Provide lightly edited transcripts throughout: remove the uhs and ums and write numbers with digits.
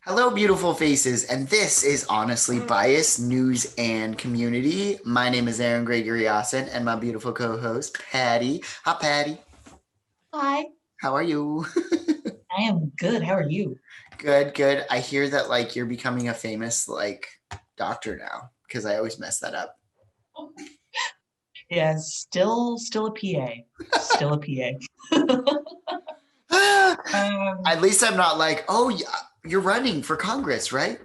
Hello, beautiful faces, and this is Honestly Biased News and Community. My name is Aaron Gregory, and my beautiful co-host, Patty. Hi, Patty. Hi. How are you? I am good. How are you? Good, good. I hear that like you're becoming a famous doctor now because I always mess that up. Yeah, still a PA. Still a PA. At least I'm not like, oh, yeah, you're running for Congress, right?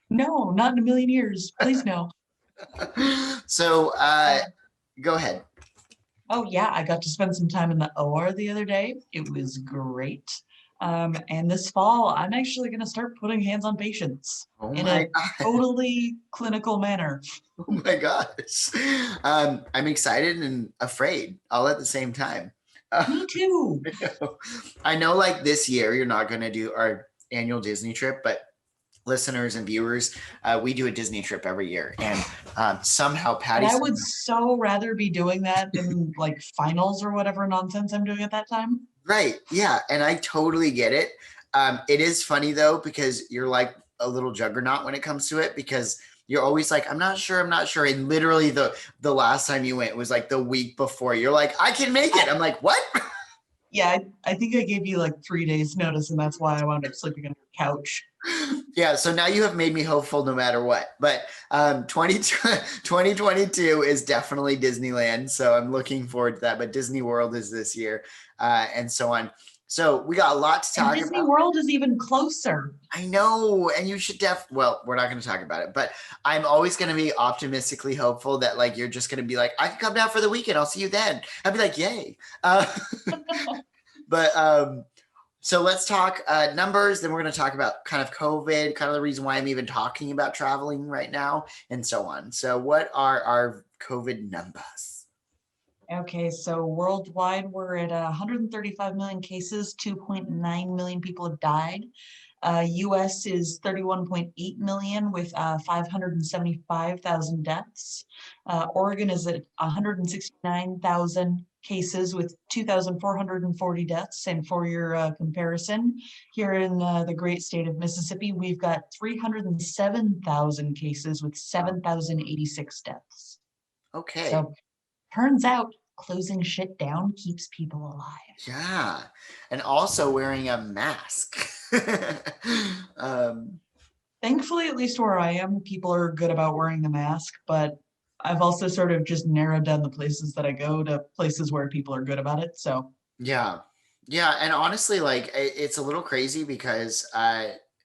No, not in a million years. Please no. So, go ahead. Oh yeah, I got to spend some time in the OR the other day. It was great. And this fall, I'm actually going to start putting hands on patients in a totally clinical manner. Oh my gosh. I'm excited and afraid all at the same time. Me too. I know like this year you're not going to do our annual Disney trip, but listeners and viewers, we do a Disney trip every year. And somehow Patty... And I would so rather be doing that than like finals or whatever nonsense I'm doing at that time. Right. Yeah. And I totally get it. It is funny though, because you're like a little juggernaut when it comes to it, because you're always like, I'm not sure. And literally the last time you went was like the week before. You're like, I can make it. I'm like, what? Yeah, I think I gave you like 3 days notice, and that's why I wound up sleeping on your couch. Yeah, so now you have made me hopeful no matter what. But 2022 is definitely Disneyland, so I'm looking forward to that. But Disney World is this year, and so on. So we got a lot to talk about. Disney World is even closer. I know, and you should well, we're not going to talk about it, but I'm always going to be optimistically hopeful that like you're just going to be like, I can come down for the weekend. I'll see you then. I'd be like, yay. But so let's talk numbers. Then we're going to talk about kind of COVID, kind of the reason why I'm even talking about traveling right now, and so on. So what are our COVID numbers? Okay, so worldwide, we're at 135 million cases, 2.9 million people have died. US is 31.8 million with 575,000 deaths. Oregon is at 169,000 cases with 2,440 deaths. And for your comparison, here in the great state of Mississippi, we've got 307,000 cases with 7,086 deaths. Okay. So turns out closing shit down keeps people alive. Yeah. And also wearing a mask. Thankfully, at least where I am, people are good about wearing the mask, but I've also sort of just narrowed down the places that I go to places where people are good about it. So yeah. And honestly, like it's a little crazy because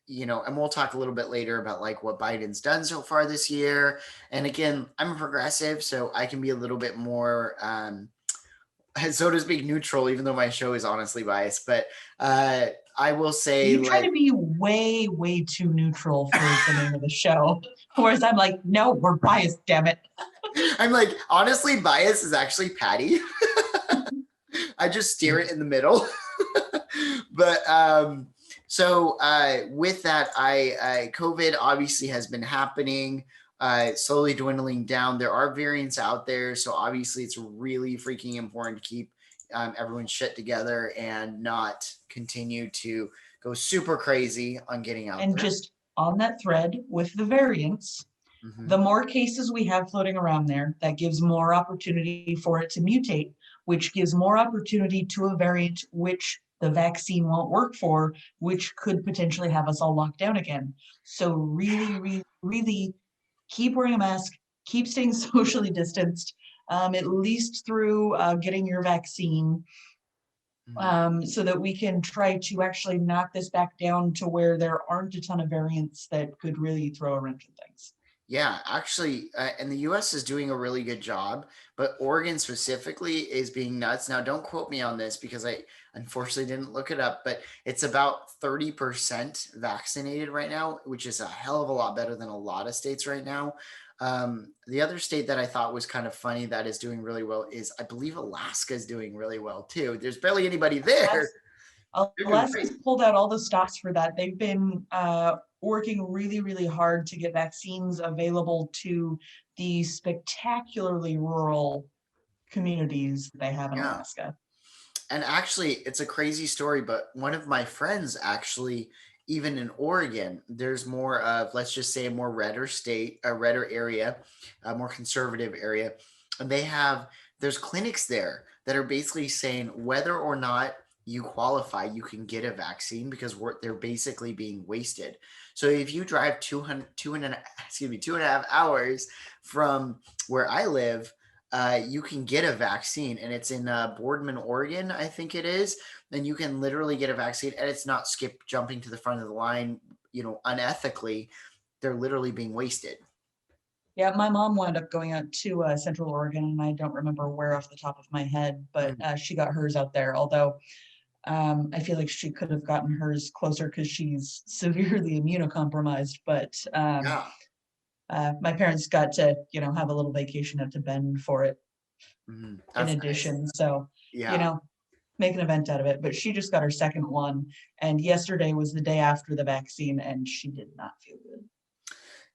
you know, and we'll talk a little bit later about like what Biden's done so far this year. And again, I'm a progressive, so I can be a little bit more, so to speak, neutral, even though my show is honestly biased. But I will say, you try to be way, way too neutral for the name of the show. Whereas I'm like, no, we're biased, damn it. I'm like, honestly, bias is actually Patty. I just steer it in the middle. But so with that, COVID obviously has been happening, slowly dwindling down. There are variants out there. So obviously it's really freaking important to keep everyone's shit together and not continue to go super crazy on getting out and there. Just on that thread with the variants, the more cases we have floating around there, that gives more opportunity for it to mutate, which gives more opportunity to a variant which the vaccine won't work for, which could potentially have us all locked down again. So really, really, really keep wearing a mask, keep staying socially distanced, at least through getting your vaccine, so that we can try to actually knock this back down to where there aren't a ton of variants that could really throw a wrench in things. Yeah, actually, and the US is doing a really good job, but Oregon specifically is being nuts. Now, don't quote me on this because I unfortunately didn't look it up, but it's about 30% vaccinated right now, which is a hell of a lot better than a lot of states right now. The other state that I thought was kind of funny that is doing really well is, I believe, Alaska is doing really well too. There's barely anybody there. They're doing Alaska's great. pulled out all the stops for that. They've been working really, really hard to get vaccines available to the spectacularly rural communities that they have in Yeah. Alaska. And actually, it's a crazy story, but one of my friends actually, even in Oregon, there's more of, let's just say, a more redder state, a redder area, a more conservative area. And there's clinics there that are basically saying whether or not you qualify, you can get a vaccine because they're basically being wasted. So if you drive 2.5 hours from where I live, you can get a vaccine, and it's in Boardman, Oregon, I think it is. Then you can literally get a vaccine, and it's not skip jumping to the front of the line, unethically. They're literally being wasted. Yeah, my mom wound up going out to Central Oregon, and I don't remember where off the top of my head, but Mm, she got hers out there. Although I feel like she could have gotten hers closer because she's severely immunocompromised. But yeah, my parents got to, have a little vacation out to Bend for it in that's nice. addition. So, you Yeah. know, make an event out of it. But she just got her second one, and yesterday was the day after the vaccine, and she did not feel good.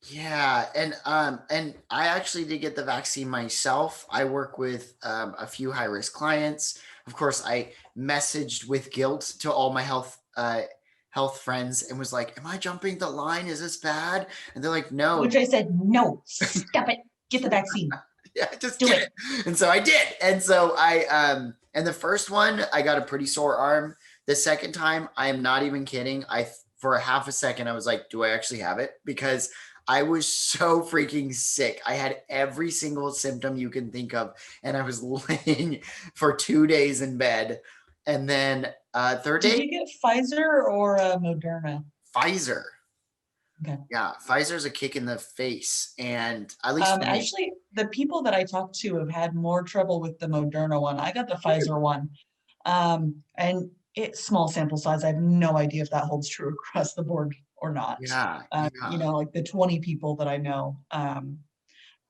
Yeah, and I actually did get the vaccine myself. I work with a few high risk clients. Of course, I messaged with guilt to all my health friends and was like, "Am I jumping the line? Is this bad?" And they're like, "No." Which I said, no, stop it, get the vaccine, Yeah, just do get it. it. And so I did. And so and the first one, I got a pretty sore arm. The second time, I am not even kidding. For a half a second, I was like, do I actually have it? Because I was so freaking sick. I had every single symptom you can think of. And I was laying for 2 days in bed. And then third Did day, you get Pfizer or Moderna? Pfizer. Okay. Yeah, Pfizer's a kick in the face. And at least for me, Actually, the people that I talked to have had more trouble with the Moderna one. I got the Pfizer one, and it's small sample size. I have no idea if that holds true across the board or not. yeah, yeah. Like the 20 people that I know.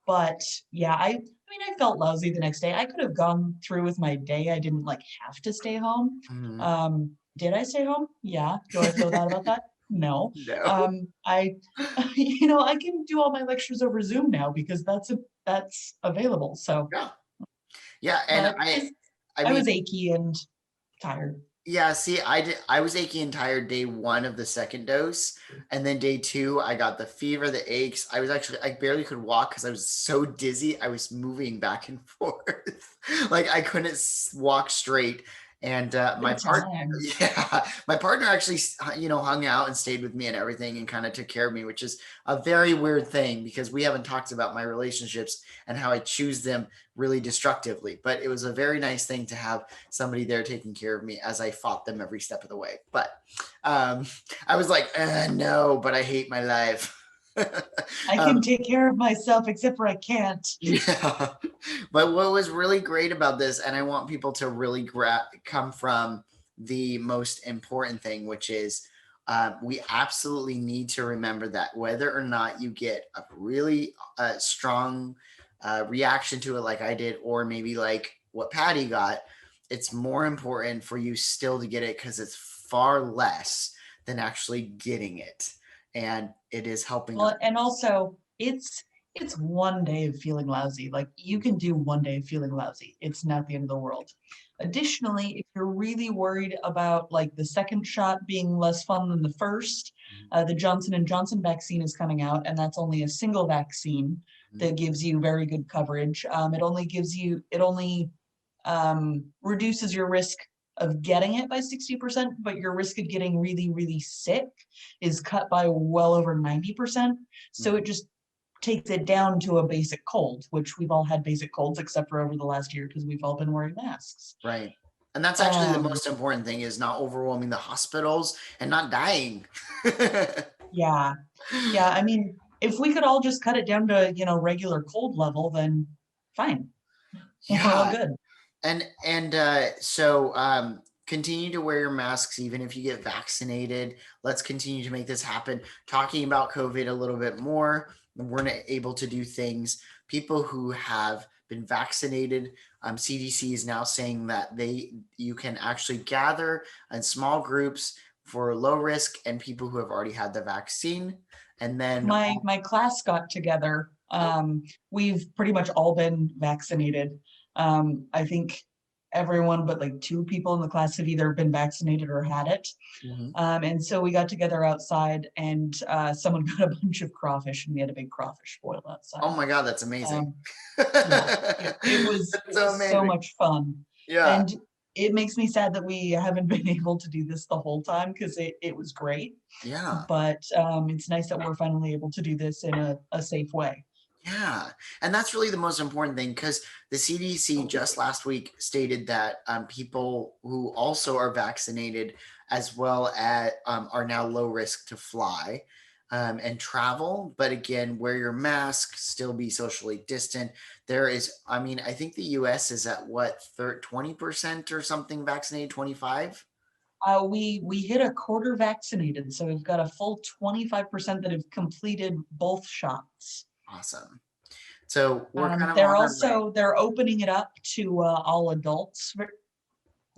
But yeah, I mean, I felt lousy the next day. I could have gone through with my day. I didn't like have to stay home. Mhm. Did I stay home? Yeah. Do I feel bad about that? No. No. I, I can do all my lectures over Zoom now because that's available. So, Yeah. Yeah, and but I I mean, was achy and tired. yeah, see, I was achy and tired day one of the second dose, and then day two, I got the fever, the aches. I barely could walk because I was so dizzy. I was moving back and forth. Like I couldn't walk straight. And Good times. yeah, my partner actually, hung out and stayed with me and everything and kind of took care of me, which is a very weird thing because we haven't talked about my relationships and how I choose them really destructively. But it was a very nice thing to have somebody there taking care of me as I fought them every step of the way. But um, I was like, no, but I hate my life. I um, can take care of myself, except for I can't. yeah. But what was really great about this, and I want people to really come from the most important thing, which is we absolutely need to remember that whether or not you get a really strong reaction to it, like I did, or maybe like what Patty got, it's more important for you still to get it because it's far less than actually getting it. And it is helping us. Well, and also it's one day of feeling lousy. Like you can do one day of feeling lousy. It's not the end of the world. Additionally, if you're really worried about like the second shot being less fun than the first, the Johnson and Johnson vaccine is coming out, and that's only a single vaccine that gives you very good coverage. It only reduces your risk of getting it by 60%, but your risk of getting really, really sick is cut by well over 90%. So it just takes it down to a basic cold, which we've all had basic colds except for over the last year because we've all been wearing masks. Right. And that's actually the most important thing, is not overwhelming the hospitals and not dying. Yeah. Yeah. I mean, if we could all just cut it down to, regular cold level, then fine. We're all Yeah. good. So continue to wear your masks even if you get vaccinated. Let's continue to make this happen. Talking about COVID a little bit more, we're not able to do things. People who have been vaccinated, CDC is now saying that you can actually gather in small groups for low risk and people who have already had the vaccine. And then my class got together. We've pretty much all been vaccinated. I think everyone but like 2 people in the class have either been vaccinated or had it. And so we got together outside, and someone got a bunch of crawfish, and we had a big crawfish boil outside. Oh my God, that's amazing. Yeah, it was so much fun. Yeah. And it makes me sad that we haven't been able to do this the whole time, because it was great. Yeah. But it's nice that we're finally able to do this in a safe way. Yeah. And that's really the most important thing, because the CDC just last week stated that people who also are vaccinated as well as are now low risk to fly and travel. But again, wear your mask, still be socially distant. I think the US is at what, 20% or something vaccinated, 25? We hit a quarter vaccinated, so we've got a full 25% that have completed both shots. Awesome. So we're kind of they're opening it up to all adults.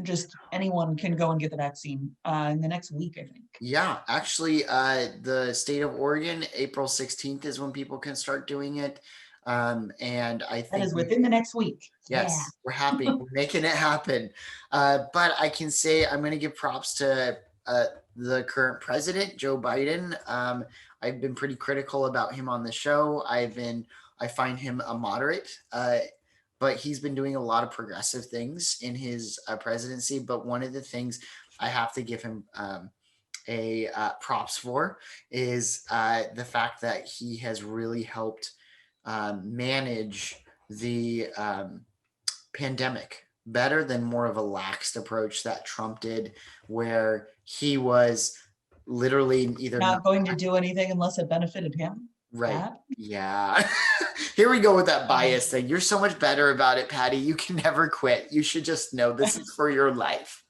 Just anyone can go and get the vaccine in the next week, I think. Yeah, actually, the state of Oregon, April 16th is when people can start doing it. And I think that is within the next week. Yes, yeah. We're happy. We're making it happen. But I can say I'm going to give props to the current president, Joe Biden. I've been pretty critical about him on the show. I find him a moderate, but he's been doing a lot of progressive things in his presidency. But one of the things I have to give him props for is the fact that he has really helped manage the pandemic better than more of a laxed approach that Trump did, where he was literally either not going to do anything unless it benefited him. Right. Yeah. Here we go with that bias thing. You're so much better about it, Patty. You can never quit. You should just know this is for your life.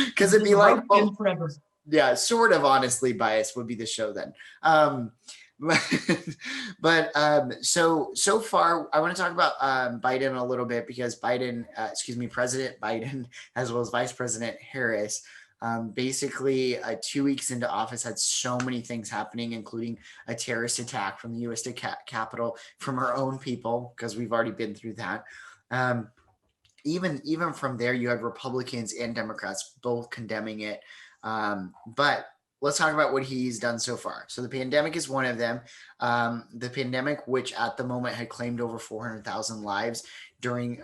Because it'd be like, well, forever. Yeah, sort of honestly biased would be the show then. So far, I want to talk about Biden a little bit, because President Biden, as well as Vice President Harris, basically 2 weeks into office, had so many things happening, including a terrorist attack from the U.S. Capitol from our own people, because we've already been through that. Even from there, you had Republicans and Democrats both condemning it. But let's talk about what he's done so far. So the pandemic is one of them. The pandemic, which at the moment had claimed over 400,000 lives during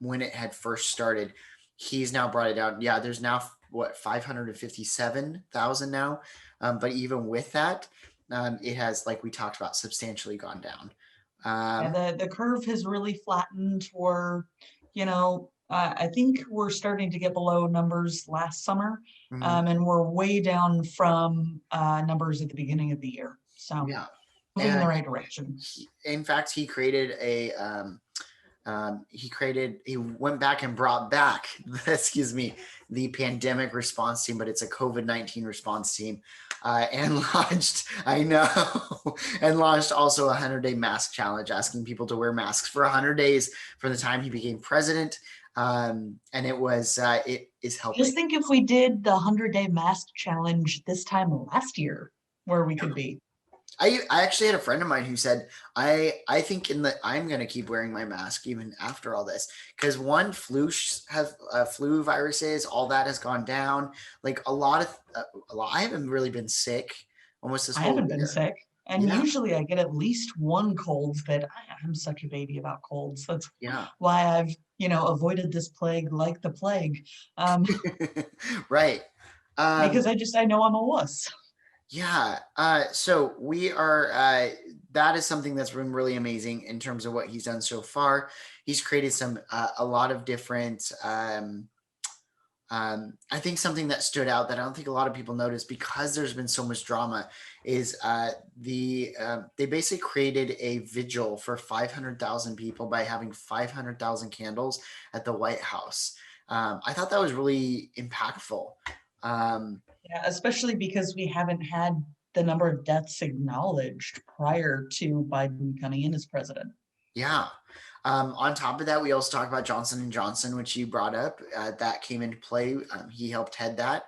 when it had first started, he's now brought it down. Yeah, there's now 557,000 now. But even with that, it has, like we talked about, substantially gone down. The curve has really flattened, or, I think we're starting to get below numbers last summer, and we're way down from numbers at the beginning of the year. So yeah, moving in the right direction. In fact, he created he went back and brought back, the pandemic response team, but it's a COVID-19 response team, and launched also a 100-day mask challenge, asking people to wear masks for 100 days from the time he became president. And it is helping. Just think if we did the 100-day mask challenge this time last year, where we could be. I actually had a friend of mine who said, I think I'm going to keep wearing my mask even after all this, because flu viruses, all that has gone down. Like I haven't really been sick almost this whole year. I haven't been sick. And Yeah. usually I get at least one cold, but I'm such a baby about colds. That's Yeah. why I've, avoided this plague like the plague. Um, Right. because Um, I know I'm a wuss. yeah. So we are, that is something that's been really amazing in terms of what he's done so far. He's created a lot of different, I think something that stood out that I don't think a lot of people noticed because there's been so much drama is they basically created a vigil for 500,000 people by having 500,000 candles at the White House. I thought that was really impactful. Um, Yeah, especially because we haven't had the number of deaths acknowledged prior to Biden coming in as president. Yeah. On top of that, we also talked about Johnson and Johnson, which you brought up. That came into play. He helped head that.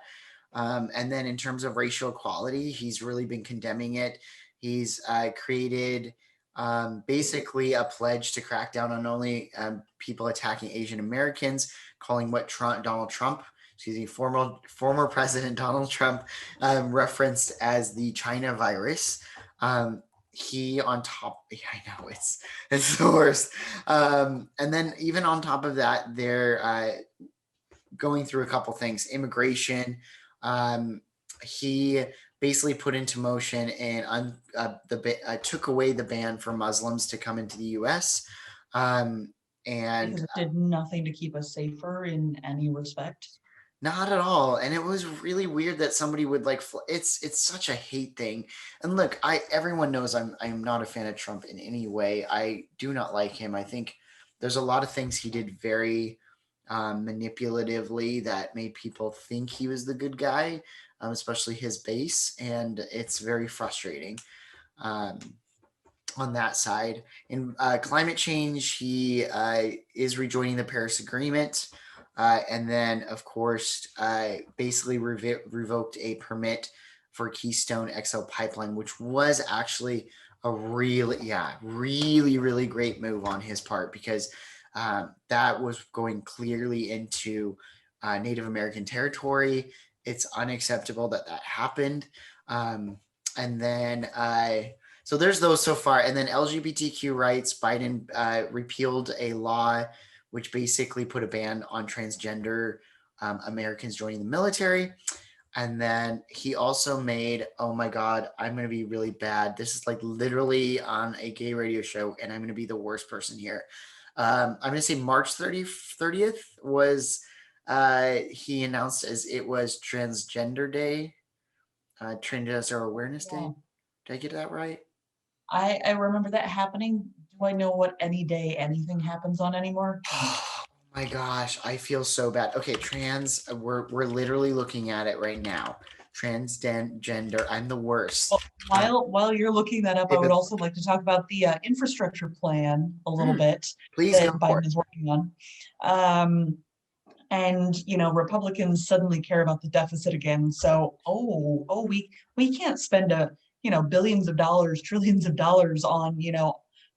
And then in terms of racial equality, he's really been condemning it. He's created basically a pledge to crack down on only people attacking Asian Americans, calling what Donald Trump, excuse me, former President Donald Trump referenced as the China virus. Um, he on top, yeah, I know it's the worst. And then even on top of that, they're going through a couple things. Immigration. Um, he basically put into motion and took away the ban for Muslims to come into the U.S. Um, and Because it did nothing to keep us safer in any respect. Not at all. And it was really weird that somebody would like it's such a hate thing. And look, I everyone knows I'm not a fan of Trump in any way. I do not like him. I think there's a lot of things he did very manipulatively that made people think he was the good guy, especially his base, and it's very frustrating. Um, on that side. In climate change, he is rejoining the Paris Agreement. And then, of course, basically revoked a permit for Keystone XL pipeline, which was actually a really great move on his part because that was going clearly into Native American territory. It's unacceptable that that happened. And then so there's those so far. And then LGBTQ rights, Biden repealed a law which basically put a ban on transgender Americans joining the military. And then he also made, oh my God, I'm going to be really bad. This is like literally on a gay radio show, and I'm going to be the worst person here. I'm going to say March 30th was, he announced as it was Transgender Day, Transgender Awareness Day. Yeah. Did I get that right? I remember that happening. Do I know what any day anything happens on anymore? No. Oh my gosh, I feel so bad. Okay, we're literally looking at it right now. Transgender, I'm the worst. Well, while you're looking that up, I would David, also like to talk about the infrastructure plan a little bit please go that for Biden it. is working on. And Republicans suddenly care about the deficit again. So, we can't spend billions of dollars, trillions of dollars on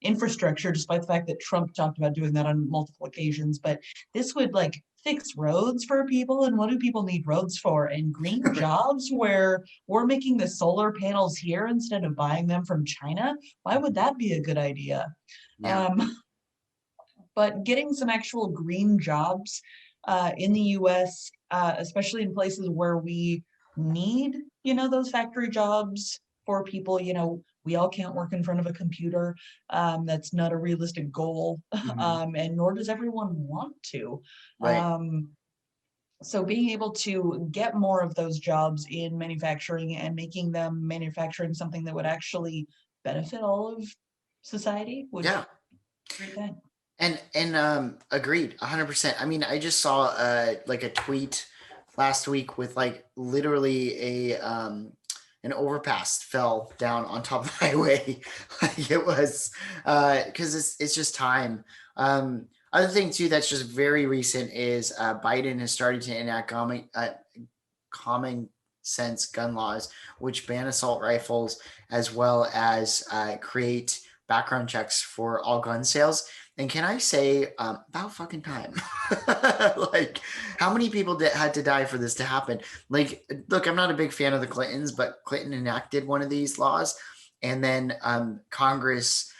infrastructure, despite the fact that Trump talked about doing that on multiple occasions. But this would like fix roads for people, and what do people need roads for? And green jobs, where we're making the solar panels here instead of buying them from China. Why would that be a good idea? Yeah, Um, but getting some actual green jobs in the US, especially in places where we need, those factory jobs for people, we all can't work in front of a computer. That's not a realistic goal, mhm, and nor does everyone want to. right. So being able to get more of those jobs in manufacturing and making them manufacturing something that would actually benefit all of society would Yeah, be a great thing. and agreed, 100%. I mean, I just saw like a tweet last week with like literally a an overpass fell down on top of the highway. Like it was because it's just time. Other thing too that's just very recent is Biden has started to enact common sense gun laws, which ban assault rifles as well as create background checks for all gun sales. And can I say, about fucking time? Like, how many people had to die for this to happen? Like, look, I'm not a big fan of the Clintons, but Clinton enacted one of these laws. and then Congress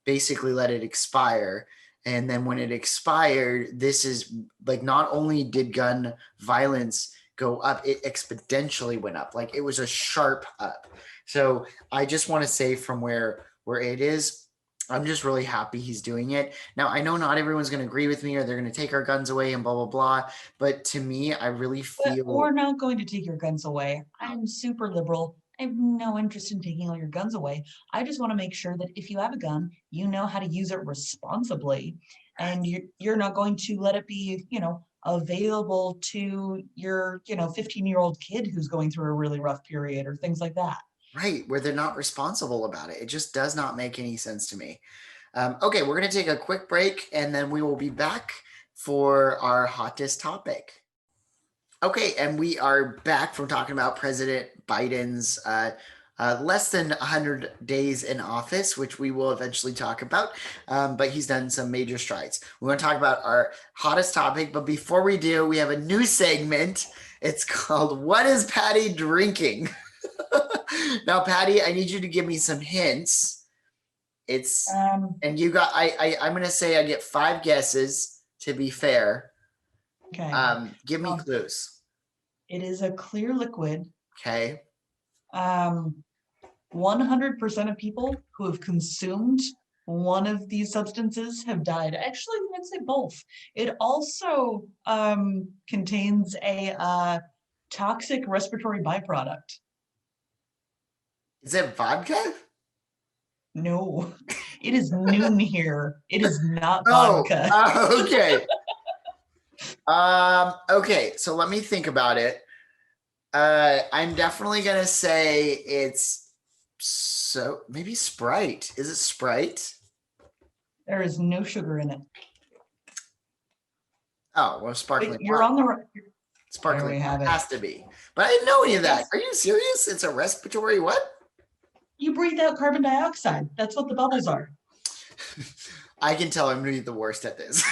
basically let it expire. And then when it expired, this is like, not only did gun violence go up, it exponentially went up. Like, it was a sharp up. So I just want to say, from where it is, I'm just really happy he's doing it. Now, I know not everyone's going to agree with me, or they're going to take our guns away and blah, blah, blah. But to me, I really But feel. we're not going to take your guns away. I'm super liberal. I have no interest in taking all your guns away. I just want to make sure that if you have a gun, you know how to use it responsibly, and you're not going to let it be, available to your, 15-year-old kid who's going through a really rough period or things like that. Right, where they're not responsible about it. It just does not make any sense to me. Okay, we're going to take a quick break, and then we will be back for our hottest topic. Okay, and we are back from talking about President Biden's less than 100 days in office, which we will eventually talk about, but he's done some major strides. We want to talk about our hottest topic, but before we do, we have a new segment. It's called What is Patty Drinking? Now, Patty, I need you to give me some hints. And you got, I'm going to say I get 5 guesses to be fair. Okay. Give me clues. It is a clear liquid. Okay. 100% of people who have consumed one of these substances have died. Actually, I'd say both. It also contains a toxic respiratory byproduct. Is it vodka? No, it is noon here. It is not vodka. Okay. Okay, so let me think about it. I'm definitely gonna say it's maybe Sprite. Is it Sprite? There is no sugar in it. Oh, well, sparkling. But you're on the right. Sparkling has to be. But I didn't know any of that. Are you serious? It's a respiratory what? You breathe out carbon dioxide. That's what the bubbles are. I can tell I'm going to be the worst at this.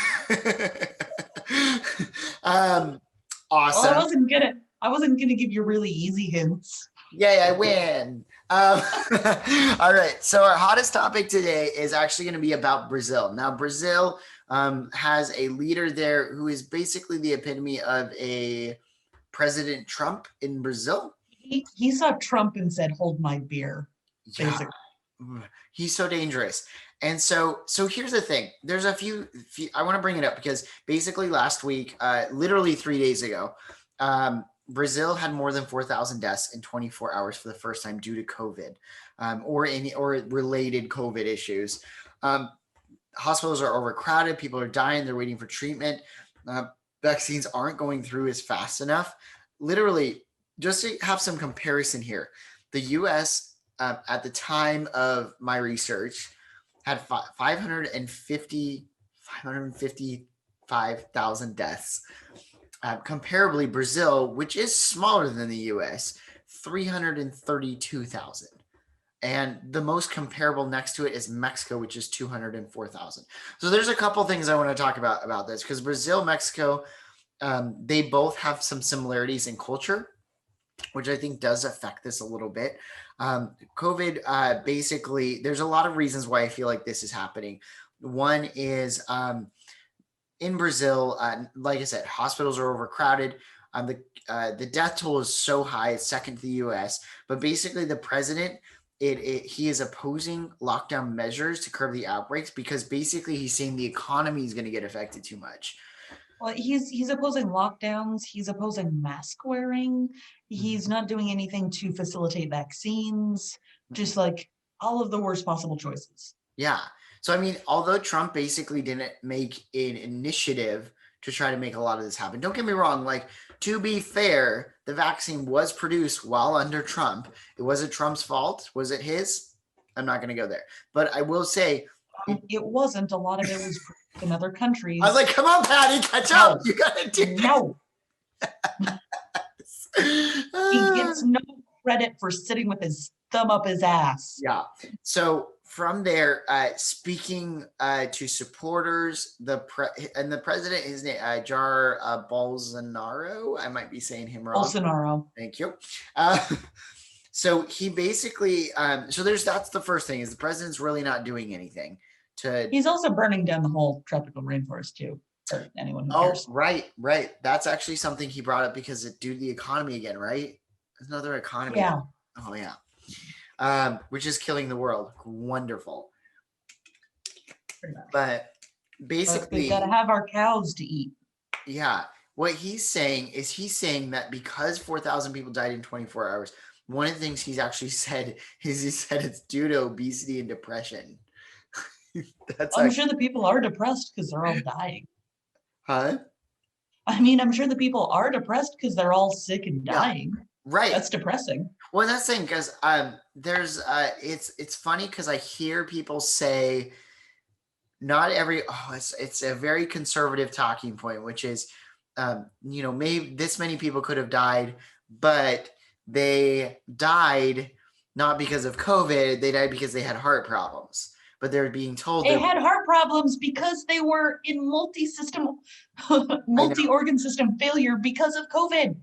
Awesome. Well, I wasn't gonna give you really easy hints. Yay, I win. All right. So our hottest topic today is actually going to be about Brazil. Now, Brazil has a leader there who is basically the epitome of a President Trump in Brazil. He saw Trump and said, "Hold my beer." Yeah. He's so dangerous. And so here's the thing. There's a few I want to bring it up because basically last week, literally 3 days ago, Brazil had more than 4,000 deaths in 24 hours for the first time due to COVID or related COVID issues. Hospitals are overcrowded. People are dying. They're waiting for treatment. Vaccines aren't going through as fast enough. Literally, just to have some comparison here, the U.S. At the time of my research had 555,000 deaths. Comparably, Brazil, which is smaller than the U.S., 332,000. And the most comparable next to it is Mexico, which is 204,000. So there's a couple things I want to talk about this, because Brazil, Mexico, they both have some similarities in culture, which I think does affect this a little bit. COVID, basically, there's a lot of reasons why I feel like this is happening. One is in Brazil, like I said, hospitals are overcrowded. The death toll is so high, it's second to the U.S. But basically, the president, he is opposing lockdown measures to curb the outbreaks because basically he's saying the economy is going to get affected too much. Well, he's opposing lockdowns. He's opposing mask wearing. He's not doing anything to facilitate vaccines. Just like all of the worst possible choices. Yeah. So, I mean, although Trump basically didn't make an initiative to try to make a lot of this happen, don't get me wrong. Like, to be fair, the vaccine was produced while under Trump. It wasn't Trump's fault. Was it his? I'm not going to go there. But I will say. It wasn't. A lot of it was in other countries. I was like, come on, Patty, catch up. You got to do no. He gets no credit for sitting with his thumb up his ass. Yeah. So from there, speaking to supporters, the president, his name, Jair Bolsonaro. I might be saying him wrong. Bolsonaro. Thank you. So he basically, so that's the first thing is the president's really not doing anything to. He's also burning down the whole tropical rainforest too, for anyone who Oh, cares. right. That's actually something he brought up because it due to the economy again, right? There's another economy. Yeah. Oh yeah. Which is killing the world. Wonderful. But basically, we've got to have our cows to eat. Yeah. What he's saying is that because 4,000 people died in 24 hours, one of the things he's actually said is it's due to obesity and depression. I'm sure the people are depressed because they're all dying. Huh? I mean, I'm sure the people are depressed because they're all sick and dying. Yeah, right. That's depressing. Well, that's the thing because there's it's funny because I hear people say not every it's a very conservative talking point, which is maybe this many people could have died, but they died not because of COVID, they died because they had heart problems. But they're being told they had heart problems because they were in multi-organ system failure because of COVID.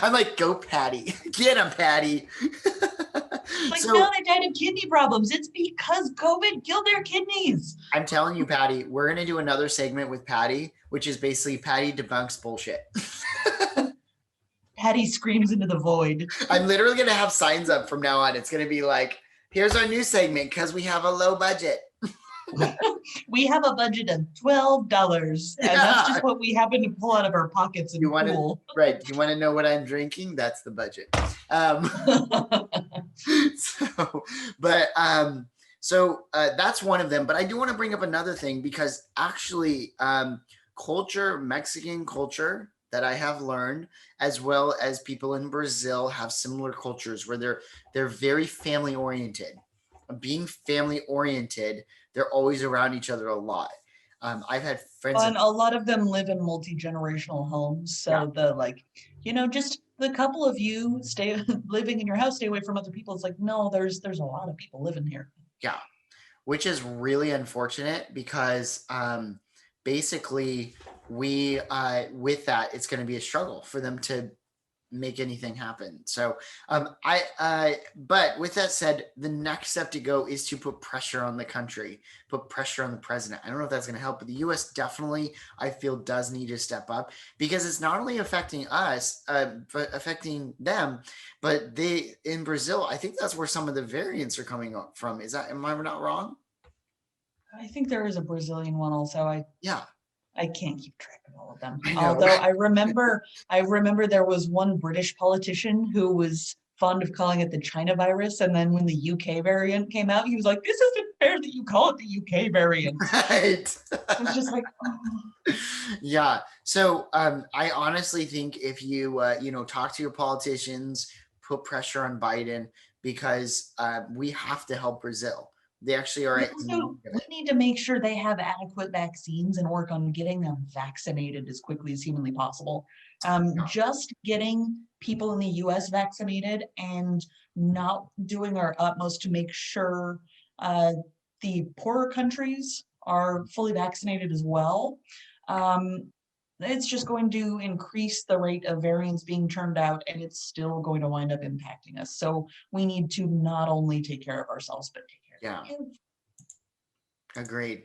I'm like, go Patty. Get him, Patty. Like, no, they died of kidney problems. It's because COVID killed their kidneys. I'm telling you, Patty, we're going to do another segment with Patty, which is basically Patty debunks bullshit. Patty screams into the void. I'm literally going to have signs up from now on. It's going to be like, here's our new segment because we have a low budget. We have a budget of $12, and that's just what we happen to pull out of our pockets in pool. Right. You want to know what I'm drinking? That's the budget. So that's one of them. But I do want to bring up another thing because actually Mexican culture that I have learned, as well as people in Brazil have similar cultures where they're very family oriented. Being family oriented, they're always around each other a lot. I've had friends. And a lot of them live in multi-generational homes. So just the couple of you stay living in your house, stay away from other people. It's like, no, there's a lot of people living here. Yeah, which is really unfortunate because basically with that, it's going to be a struggle for them to make anything happen. So but with that said, the next step to go is to put pressure on the country, put pressure on the president. I don't know if that's going to help, but the US definitely, I feel, does need to step up because it's not only affecting us, but affecting them, but in Brazil, I think that's where some of the variants are coming from. Am I not wrong? I think there is a Brazilian one also. I can't keep track of all of them. Although I remember there was one British politician who was fond of calling it the China virus. And then when the UK variant came out, he was like, this isn't fair that you call it the UK variant. Right. I was just like, oh. Yeah. So I honestly think if you, talk to your politicians, put pressure on Biden because we have to help Brazil. They actually are. We need to make sure they have adequate vaccines and work on getting them vaccinated as quickly as humanly possible. Just getting people in the US vaccinated and not doing our utmost to make sure the poorer countries are fully vaccinated as well. It's just going to increase the rate of variants being turned out, and it's still going to wind up impacting us. So we need to not only take care of ourselves, but take care of them. Agreed.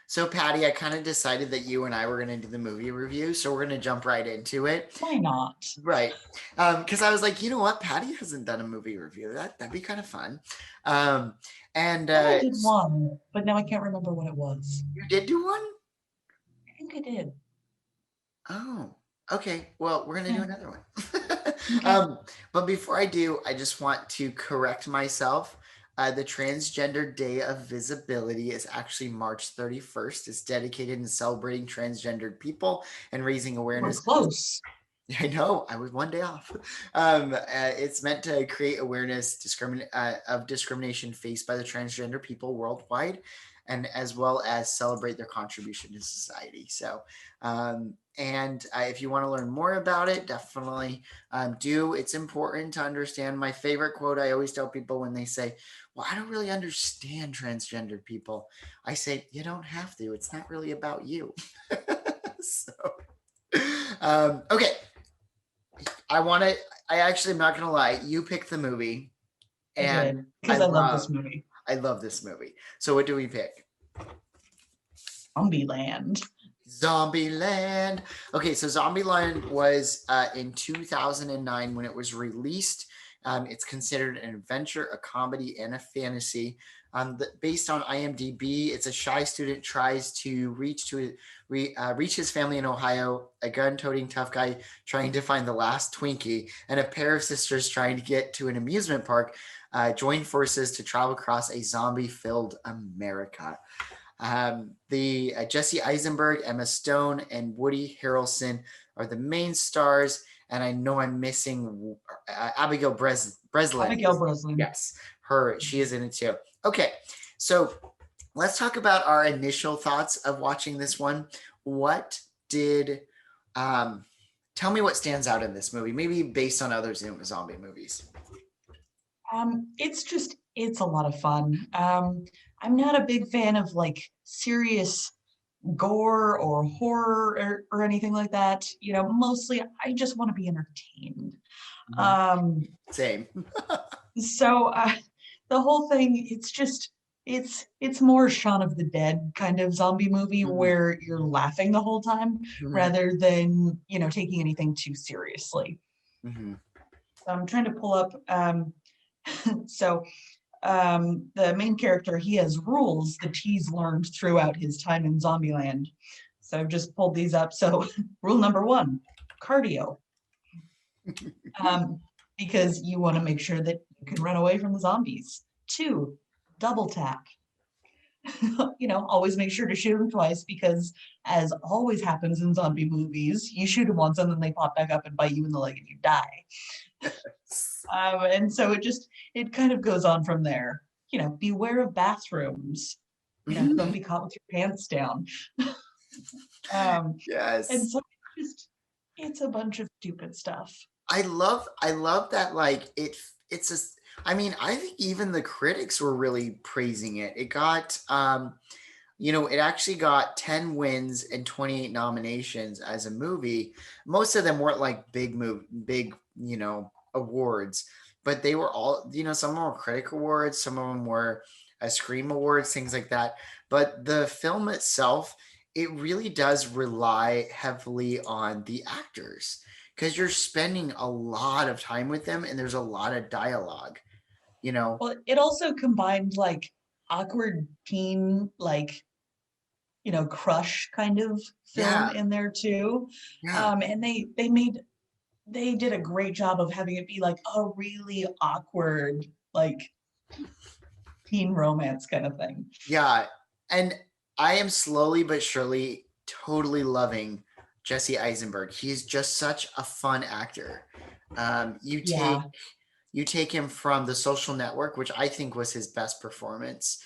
So Patty, I kind of decided that you and I were going to do the movie review, so we're going to jump right into it. Why not? Right. Because I was like, you know what? Patty hasn't done a movie review. That'd be kind of fun. I did one, but now I can't remember what it was. You did do one? I think I did. Oh, okay. Well, we're going to do another one. But before I do, I just want to correct myself. The Transgender Day of Visibility is actually March 31st. It's dedicated to celebrating transgendered people and raising awareness. We're close. I know. I was one day off. It's meant to create awareness of discrimination faced by the transgender people worldwide, and as well as celebrate their contribution to society. So, if you want to learn more about it, definitely do. It's important to understand. My favorite quote I always tell people when they say, well, I don't really understand transgendered people. I say, you don't have to. It's not really about you. Okay. I actually am not gonna lie, you picked the movie, I and did, I because I love this love movie. I love this movie. So what do we pick? Zombieland. Zombieland. Okay, so Zombieland was in 2009 when it was released. It's considered an adventure, a comedy, and a fantasy. Based on IMDb, it's a shy student tries to reach his family in Ohio, a gun-toting tough guy trying to find the last Twinkie, and a pair of sisters trying to get to an amusement park join forces to travel across a zombie-filled America. The Jesse Eisenberg, Emma Stone, and Woody Harrelson are the main stars. And I know I'm missing Abigail Breslin. Abigail Breslin. Yes, she is in it too. Okay, so let's talk about our initial thoughts of watching this one. What did tell me what stands out in this movie? Maybe based on other zombie movies. It's a lot of fun. I'm not a big fan of like serious gore or horror or anything like that. Mostly I just want to be entertained. Same. So the whole thing, it's more Shaun of the Dead kind of zombie movie where you're laughing the whole time rather than, taking anything too seriously. I'm trying to pull up so the main character, he has rules that he's learned throughout his time in Zombieland. So I've just pulled these up. So rule number 1, cardio. Because you want to make sure that you can run away from the zombies. 2, double tap. Always make sure to shoot them twice because, as always happens in zombie movies, you shoot them once and then they pop back up and bite you in the leg and you die. And so it kind of goes on from there. Beware of bathrooms. Don't be caught with your pants down. Yes. And so it's a bunch of stupid stuff. I love that. Like I think even the critics were really praising it. It got, it actually got 10 wins and 28 nominations as a movie. Most of them weren't like big, awards, but they were all, some of them were critic awards, some of them were Scream awards, things like that. But the film itself, it really does rely heavily on the actors because you're spending a lot of time with them and there's a lot of dialogue, Well, it also combined like awkward teen, like, crush kind of film in there too. And they did a great job of having it be like a really awkward, like teen romance kind of thing. Yeah. And I am slowly but surely totally loving Jesse Eisenberg. He's just such a fun actor. You take him from The Social Network, which I think was his best performance,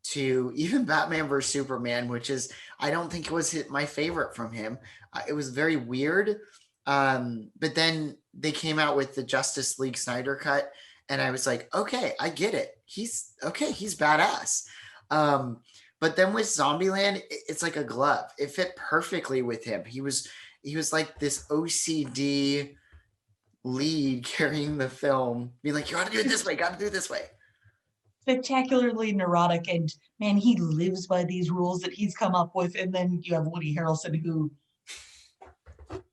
to even Batman vs Superman, which is, I don't think it was my favorite from him. It was very weird. But then they came out with the Justice League Snyder cut, and I was like, okay, I get it. He's badass. But then with Zombieland, it's like a glove. It fit perfectly with him. He was like this OCD lead carrying the film, being like, you gotta do it this way, gotta do it this way. Spectacularly neurotic, and man, he lives by these rules that he's come up with. And then you have Woody Harrelson, who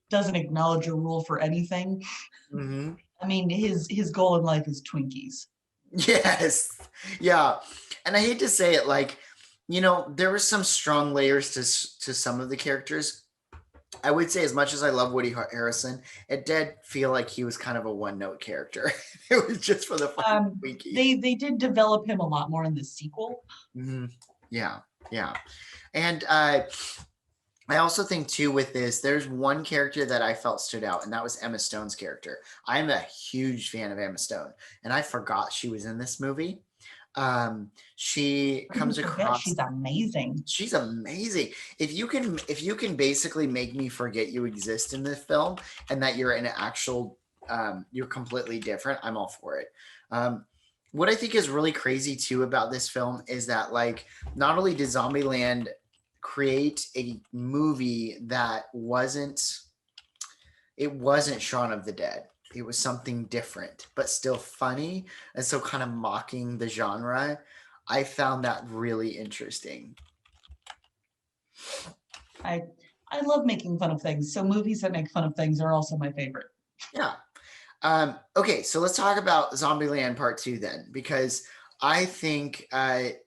doesn't acknowledge a rule for anything. I mean, his goal in life is Twinkies. Yes. Yeah. And I hate to say it, like, there were some strong layers to some of the characters. I would say, as much as I love Woody Harrelson, it did feel like he was kind of a one-note character. It was just for the fun Twinkie. They did develop him a lot more in the sequel. Yeah. And I also think too with this, there's one character that I felt stood out, and that was Emma Stone's character. I'm a huge fan of Emma Stone, and I forgot she was in this movie. She comes across. She's amazing. She's amazing. If you can basically make me forget you exist in this film and that you're in an actual, you're completely different, I'm all for it. What I think is really crazy too about this film is that, like, not only did Zombieland create a movie that wasn't Shaun of the Dead. it was something different, but still funny. And so kind of mocking the genre. I found that really interesting. I I love making fun of things. So movies that make fun of things are also my favorite. Yeah. Okay, so let's talk about Zombieland Part 2 then, because I think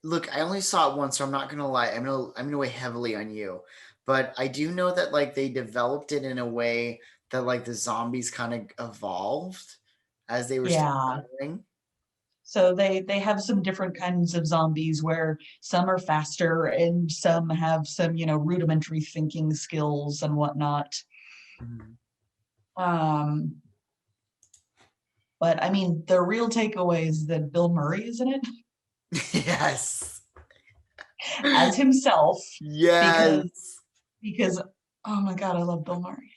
look, I only saw it once, so I'm not gonna lie. I'm gonna weigh heavily on you. But I do know that like they developed it in a way that like the zombies kind of evolved as they were still Yeah. growing. So they have some different kinds of zombies where some are faster and some have some, rudimentary thinking skills and whatnot. Mhm. Um, but I mean, the real takeaway is that Bill Murray is in it Yes. as himself because Yes. because oh my God, I love Bill Murray.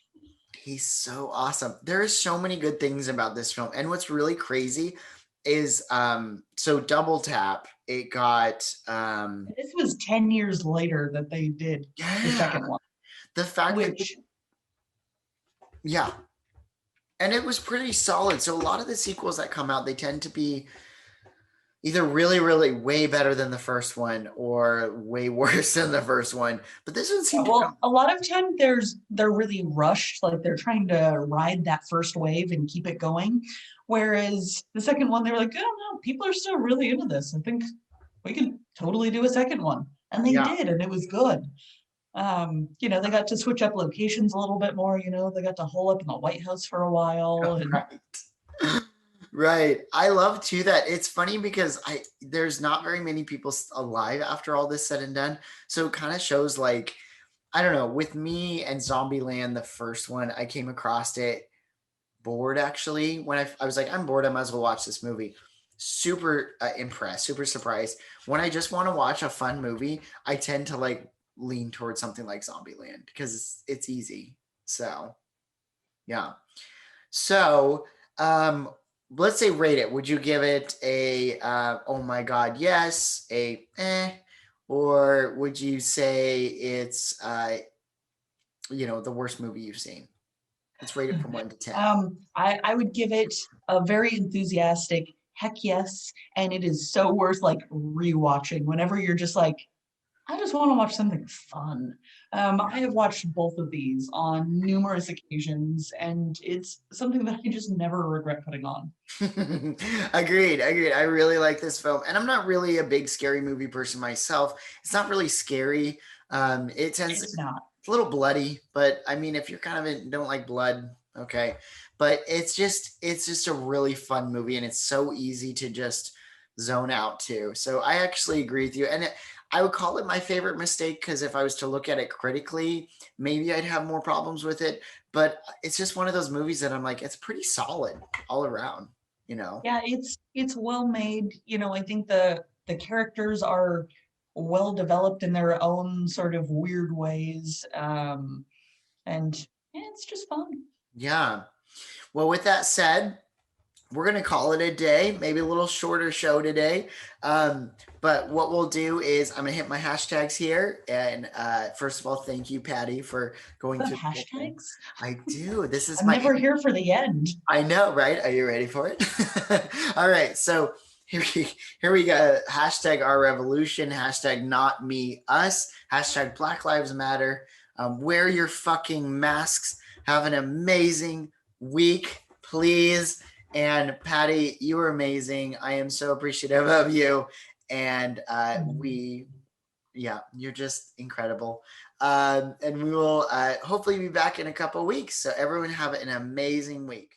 He's so awesome. There are so many good things about this film. And what's really crazy is so Double Tap, it got This was 10 years later that they did the yeah, second one, the fact that which yeah, and it was pretty solid. So a lot of the sequels that come out, they tend to be either really, really way better than the first one or way worse than the first one. But this one seemed to come. well, a lot of time they're really rushed, like they're trying to ride that first wave and keep it going. Whereas the second one, they're like, oh no, people are still really into this. I think we could totally do a second one. And they Yeah. did, and it was good. They got to switch up locations a little bit more, they got to hole up in the White House for a while. And Right. Right. I love too that it's funny because there's not very many people alive after all this said and done. So it kind of shows like I don't know, with me and Zombieland, the first one, I came across it bored actually. When I was like, I'm bored, I might as well watch this movie. Super impressed, super surprised. When I just want to watch a fun movie, I tend to like lean towards something like Zombieland because it's easy. So, yeah. So, let's say rate it. Would you give it a oh my god, yes, a or would you say it's the worst movie you've seen? Let's rate it from 1 to 10. I would give it a very enthusiastic heck yes. And it is so worth like rewatching whenever you're just like, I just want to watch something fun. I have watched both of these on numerous occasions, and it's something that I just never regret putting on. Agreed, agreed. I really like this film, and I'm not really a big scary movie person myself. It's not really scary. It tends It's not. it's a little bloody, but I mean, if you're kind of don't like blood, okay. But it's just a really fun movie, and it's so easy to just zone out to. So I actually agree with you, and I would call it my favorite mistake because if I was to look at it critically, maybe I'd have more problems with it. But it's just one of those movies that I'm like, it's pretty solid all around, you know? Yeah, it's well made. I think the characters are well developed in their own sort of weird ways. And yeah, it's just fun. Yeah. Well, with that said, we're going to call it a day, maybe a little shorter show today. But what we'll do is I'm going to hit my hashtags here. And first of all, thank you, Patty, for going The through the whole thing. hashtags? I do. This is I'm my never here for the end. I know, right? Are you ready for it? All right. So here we go. Hashtag our revolution. Hashtag not me us. Hashtag Black Lives Matter. Wear your fucking masks. Have an amazing week, please. And Patty, you were amazing. I am so appreciative of you. And yeah, you're just incredible. And we will hopefully be back in a couple of weeks. So everyone have an amazing week.